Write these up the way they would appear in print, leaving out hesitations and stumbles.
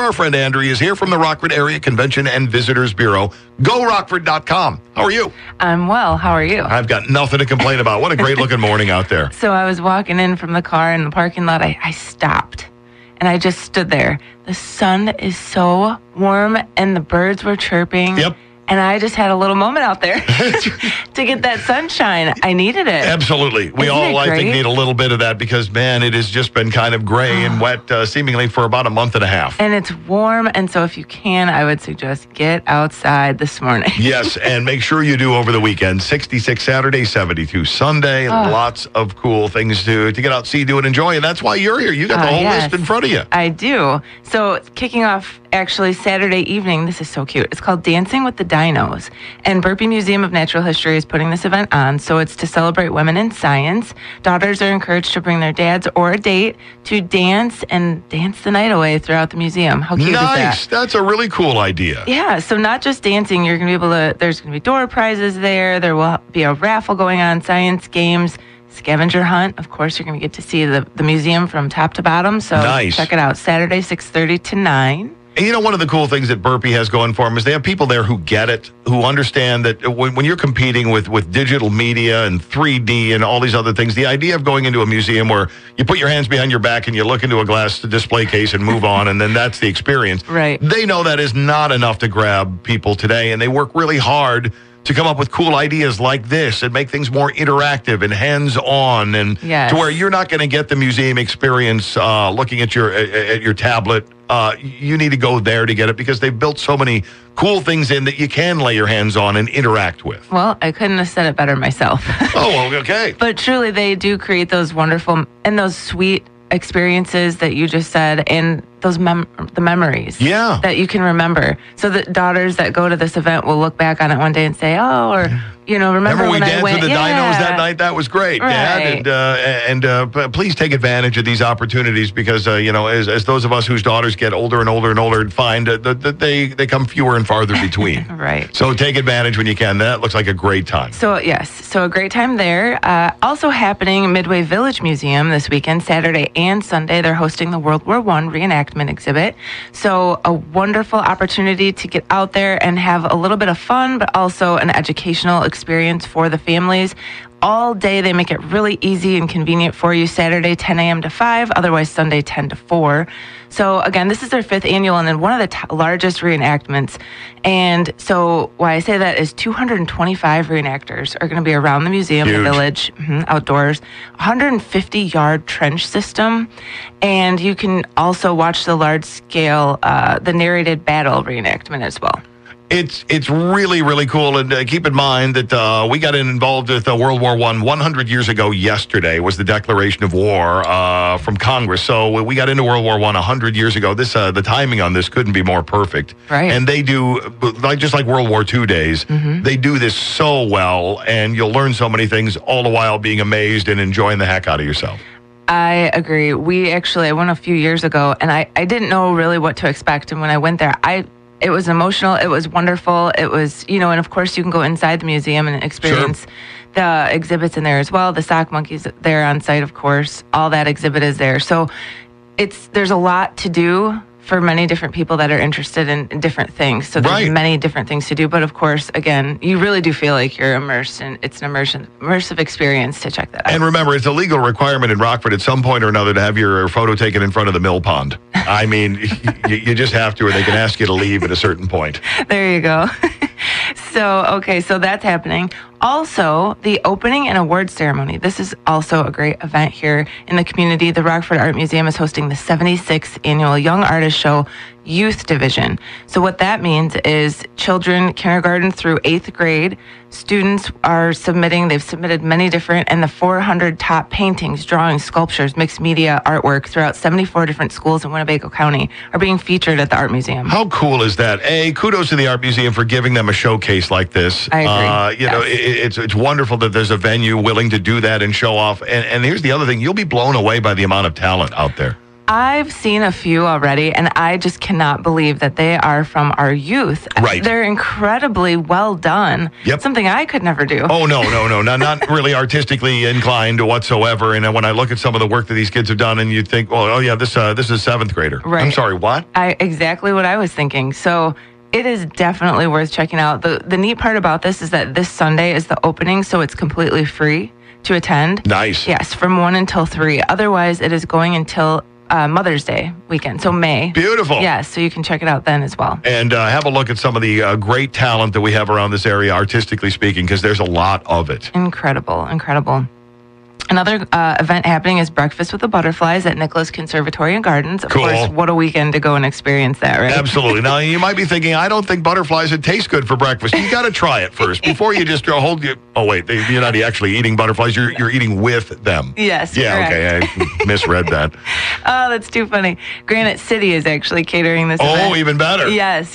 Our friend Andrea is here from the Rockford Area Convention and Visitors Bureau. Go rockford.com. How are you? I'm well. How are you? I've got nothing to complain about. What a great looking morning out there. So I was walking in from the car in the parking lot. I stopped and I just stood there. The sun is so warm and the birds were chirping. Yep. And I just had a little moment out there to get that sunshine. I needed it. Absolutely. We Isn't all, it I think, great? need a little bit of that because, man, it has just been kind of gray and wet seemingly for about a month and a half. And it's warm. And so if you can, I would suggest get outside this morning. Yes, and make sure you do over the weekend. 66 Saturday, 72 Sunday. Lots of cool things to get out, see, do, and enjoy. And that's why you're here. You got the whole Yes. list in front of you. I do. So kicking off actually Saturday evening, this is so cute. It's called Dancing with the Dinos. And Burpee Museum of Natural History is putting this event on. So it's to celebrate women in science. Daughters are encouraged to bring their dads or a date to dance the night away throughout the museum. How cute is that? Nice. That's a really cool idea. Yeah, so not just dancing, you're going to be able to, there's going to be door prizes there. There will be a raffle going on, science games, scavenger hunt. Of course, you're going to get to see the museum from top to bottom. So Nice. Check it out, Saturday, 6:30 to 9. And you know, one of the cool things that Burpee has going for them is they have people there who get it, who understand that when you're competing with digital media and 3D and all these other things, the idea of going into a museum where you put your hands behind your back and you look into a glass display case and move on, and then that's the experience. Right. They know that is not enough to grab people today, and they work really hard to come up with cool ideas like this and make things more interactive and hands-on, and Yes. to where you're not going to get the museum experience looking at your tablet. You need to go there to get it because they've built so many cool things in that you can lay your hands on and interact with. Well, I couldn't have said it better myself. Oh, well, okay. But truly, they do create those wonderful and those sweet experiences that you just said, and those the memories Yeah. that you can remember. So the daughters that go to this event will look back on it one day and say, "Oh," or remember we when I danced went with the Dinos that night? That was great, Right. Dad. And please take advantage of these opportunities because as those of us whose daughters get older and older and older, find that they come fewer and farther between. Right. So take advantage when you can. That looks like a great time. So, yes, so a great time there. Also happening Midway Village Museum this weekend, Saturday and Sunday. They're hosting the World War I reenactment exhibit. So a wonderful opportunity to get out there and have a little bit of fun, but also an educational experience for the families. All day, they make it really easy and convenient for you. Saturday, 10 a.m. to 5, otherwise Sunday, 10 to 4. So again, this is their 5th annual and then one of the largest reenactments. And so why I say that is 225 reenactors are going to be around the museum, Huge. the village, outdoors, 150-yard trench system. And you can also watch the large-scale, the narrated battle reenactment as well. It's really, really cool. And keep in mind that we got involved with World War I 100 years ago yesterday was the declaration of war from Congress. So we got into World War I 100 years ago. This the timing on this couldn't be more perfect. Right. And they do, just like World War II days, they do this so well. And you'll learn so many things all the while being amazed and enjoying the heck out of yourself. I agree. I went a few years ago, and I didn't know really what to expect. And when I went there, it was emotional. It was wonderful. It was, and of course you can go inside the museum and experience the exhibits in there as well. The sock monkeys there on site, of course. All that exhibit is there. So there's a lot to do for many different people that are interested in different things. So there's many different things to do. But of course, again, you really do feel like you're immersed, and it's an immersive experience to check that out. And remember, it's a legal requirement in Rockford at some point or another to have your photo taken in front of the mill pond. I mean, you just have to, or they can ask you to leave at a certain point. There you go. So that's happening. Also, the opening and award ceremony. This is also a great event here in the community. The Rockford Art Museum is hosting the 76th Annual Young Artist Show Youth Division. So what that means is children, kindergarten through 8th grade, students they've submitted many different, and the 400 top paintings, drawings, sculptures, mixed media artwork throughout 74 different schools in Winnebago County are being featured at the Art Museum. How cool is that? Kudos to the Art Museum for giving them a showcase like this. I agree. It's wonderful that there's a venue willing to do that and show off. And here's the other thing. You'll be blown away by the amount of talent out there. I've seen a few already, and I just cannot believe that they are from our youth. Right. They're incredibly well done. Yep. Something I could never do. Oh, no. Not really artistically inclined whatsoever. And when I look at some of the work that these kids have done, and you think, this is a seventh grader. Right. I'm sorry, what? Exactly what I was thinking. So it is definitely worth checking out. The neat part about this is that this Sunday is the opening, so it's completely free to attend. Nice. Yes, from 1 until 3. Otherwise, it is going until Mother's Day weekend, so May. Beautiful. Yes, so you can check it out then as well. And have a look at some of the great talent that we have around this area, artistically speaking, because there's a lot of it. Incredible. Another event happening is Breakfast with the Butterflies at Nicholas Conservatory and Gardens. Of Cool. course, what a weekend to go and experience that, right? Absolutely. Now, you might be thinking, I don't think butterflies would taste good for breakfast. You got to try it first before you just hold you. Oh, wait, you're not actually eating butterflies. You're eating with them. Yes. Yeah, correct. okay. I misread that. Oh, that's too funny. Granite City is actually catering this event. Oh, even better. Yes.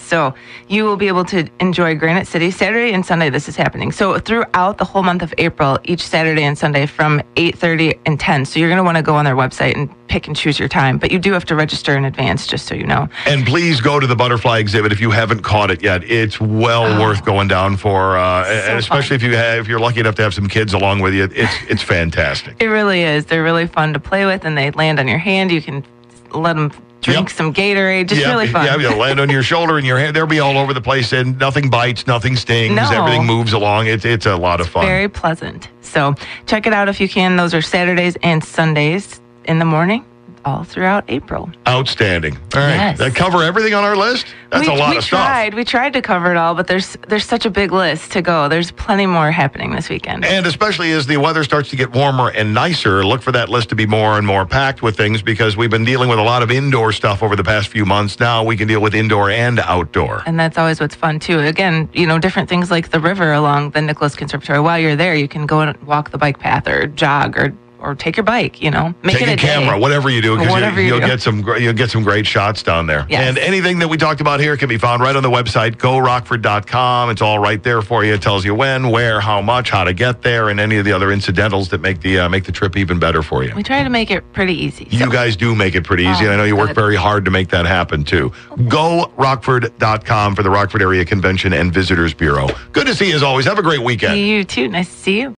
So you will be able to enjoy Granite City Saturday and Sunday. This is happening. So throughout the whole month of April, each Saturday and Sunday from 8:30 and 10. So you're going to want to go on their website and pick and choose your time. But you do have to register in advance, just so you know. And please go to the butterfly exhibit if you haven't caught it yet. It's well worth going down for, and especially if you're lucky enough to have some kids along with you. It's fantastic. It really is. They're really fun to play with, and they land on your hand. You can let them drink some Gatorade. Just really fun. Yeah, you land on your shoulder and your hand. They'll be all over the place, and nothing bites, nothing stings. No. Everything moves along. It's a lot of fun. Very pleasant. So check it out if you can. Those are Saturdays and Sundays in the morning, all throughout April. Outstanding. All right. Yes. That cover everything on our list? That's a lot of stuff. We tried to cover it all, but there's such a big list to go. There's plenty more happening this weekend. And especially as the weather starts to get warmer and nicer, look for that list to be more and more packed with things, because we've been dealing with a lot of indoor stuff over the past few months. Now we can deal with indoor and outdoor. And that's always what's fun, too. Again, different things like the river along the Nicholas Conservatory. While you're there, you can go and walk the bike path or jog or take your bike, make take it a camera, day. whatever you do, because you'll do. get some great shots down there. Yes. And anything that we talked about here can be found right on the website, rockford.com. It's all right there for you. It tells you when, where, how much, how to get there, and any of the other incidentals that make the trip even better for you. We try to make it pretty easy. You guys do make it pretty easy, and I know you work very hard to make that happen, too. Go rockford.com for the Rockford Area Convention and Visitors Bureau. Good to see you as always. Have a great weekend. You too. Nice to see you.